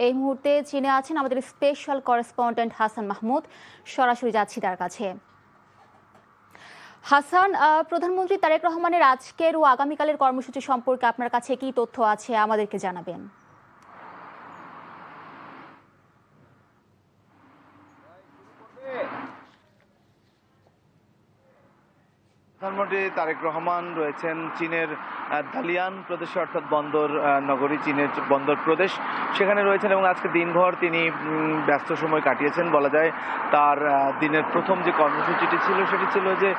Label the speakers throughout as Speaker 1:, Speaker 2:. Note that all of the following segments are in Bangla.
Speaker 1: এই মুহূর্তে চীনে আছেন আমাদের স্পেশাল করেসপন্ডেন্ট হাসান মাহমুদ। সরাসরি যাচ্ছি তার কাছে। হাসান, প্রধানমন্ত্রী তারেক রহমানের আজকের ও আগামীকালের কর্মসূচি সম্পর্কে আপনার কাছে কি তথ্য আছে আমাদেরকে জানাবেন।
Speaker 2: প্রধানমন্ত্রী তারেক রহমান রয়েছেন চীনের দালিয়ান প্রদেশে, অর্থাৎ বন্দর নগরী, চীনের বন্দর প্রদেশ, সেখানে রয়েছেন এবং আজকে দিনভর তিনি ব্যস্ত সময় কাটিয়েছেন। বলা যায় তার দিনের প্রথম যে কর্মসূচিটি ছিল সেটি ছিল যে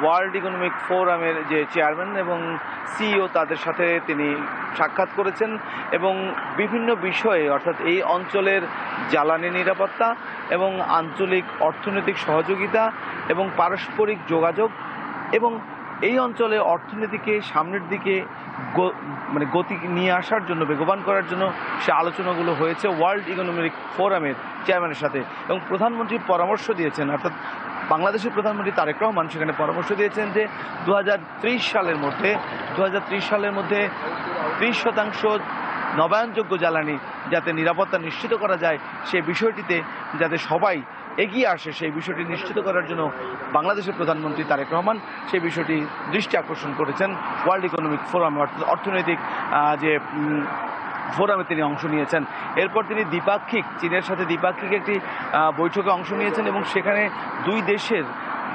Speaker 2: ওয়ার্ল্ড ইকোনমিক ফোরামের যে চেয়ারম্যান এবং সিইও তাদের সাথে তিনি সাক্ষাৎ করেছেন এবং বিভিন্ন বিষয়ে, অর্থাৎ এই অঞ্চলের জ্বালানি নিরাপত্তা এবং আঞ্চলিক অর্থনৈতিক সহযোগিতা এবং পারস্পরিক যোগাযোগ এবং এই অঞ্চলে অর্থনীতিকে সামনের দিকে গতি নিয়ে আসার জন্য, বেগবান করার জন্য সে আলোচনাগুলো হয়েছে ওয়ার্ল্ড ইকোনমিক ফোরামের চেয়ারম্যানের সাথে। এবং প্রধানমন্ত্রী পরামর্শ দিয়েছেন, অর্থাৎ বাংলাদেশের প্রধানমন্ত্রী তারেক রহমান সেখানে পরামর্শ দিয়েছেন যে 2030 সালের মধ্যে 30% নবায়নযোগ্য জ্বালানি যাতে নিরাপত্তা নিশ্চিত করা যায়, সেই বিষয়টিতে যাতে সবাই এগিয়ে আসে, সেই বিষয়টি নিশ্চিত করার জন্য বাংলাদেশের প্রধানমন্ত্রী তারেক রহমান সেই বিষয়টি দৃষ্টি আকর্ষণ করেছেন। ওয়ার্ল্ড ইকোনমিক ফোরাম, অর্থাৎ অর্থনৈতিক যে ফোরামে তিনি অংশ নিয়েছেন। এরপর তিনি চীনের সাথে দ্বিপাক্ষিক একটি বৈঠকে অংশ নিয়েছেন এবং সেখানে দুই দেশের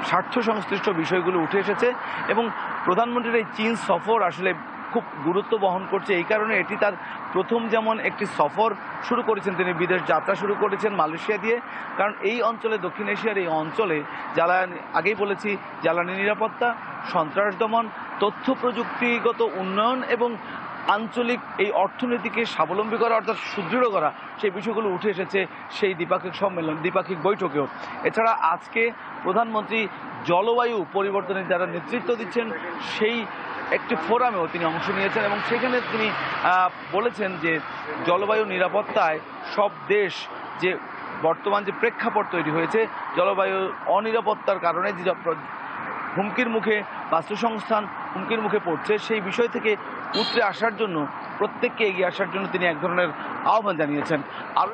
Speaker 2: স্বার্থ সংশ্লিষ্ট বিষয়গুলো উঠে এসেছে। এবং প্রধানমন্ত্রীর এই চীন সফর আসলে খুব গুরুত্ব বহন করছে এই কারণে, এটি তার প্রথম যেমন একটি সফর শুরু করেছেন, তিনি বিদেশ যাত্রা শুরু করেছেন মালয়েশিয়া দিয়ে। কারণ এই অঞ্চলে, দক্ষিণ এশিয়ার এই অঞ্চলে আগেই বলেছি, জ্বালানি নিরাপত্তা, সন্ত্রাস দমন, তথ্য প্রযুক্তিগত উন্নয়ন এবং আঞ্চলিক এই অর্থনীতিকে স্বাবলম্বী করা, অর্থাৎ সুদৃঢ় করা, সেই বিষয়গুলো উঠে এসেছে সেই দ্বিপাক্ষিক বৈঠকেও। এছাড়া আজকে প্রধানমন্ত্রী জলবায়ু পরিবর্তনের যারা নেতৃত্ব দিচ্ছেন সেই একটি ফোরামেও তিনি অংশ নিয়েছেন এবং সেখানে তিনি বলেছেন যে জলবায়ু নিরাপত্তায় সব দেশ যে বর্তমান যে প্রেক্ষাপট তৈরি হয়েছে, জলবায়ু অনিরাপত্তার কারণে যে হুমকির মুখে বাস্তুসংস্থান হুমকির মুখে পড়ছে, সেই বিষয় থেকে উতরে আসার জন্য, প্রত্যেককে এগিয়ে আসার জন্য তিনি এক ধরনের আহ্বান জানিয়েছেন। আরও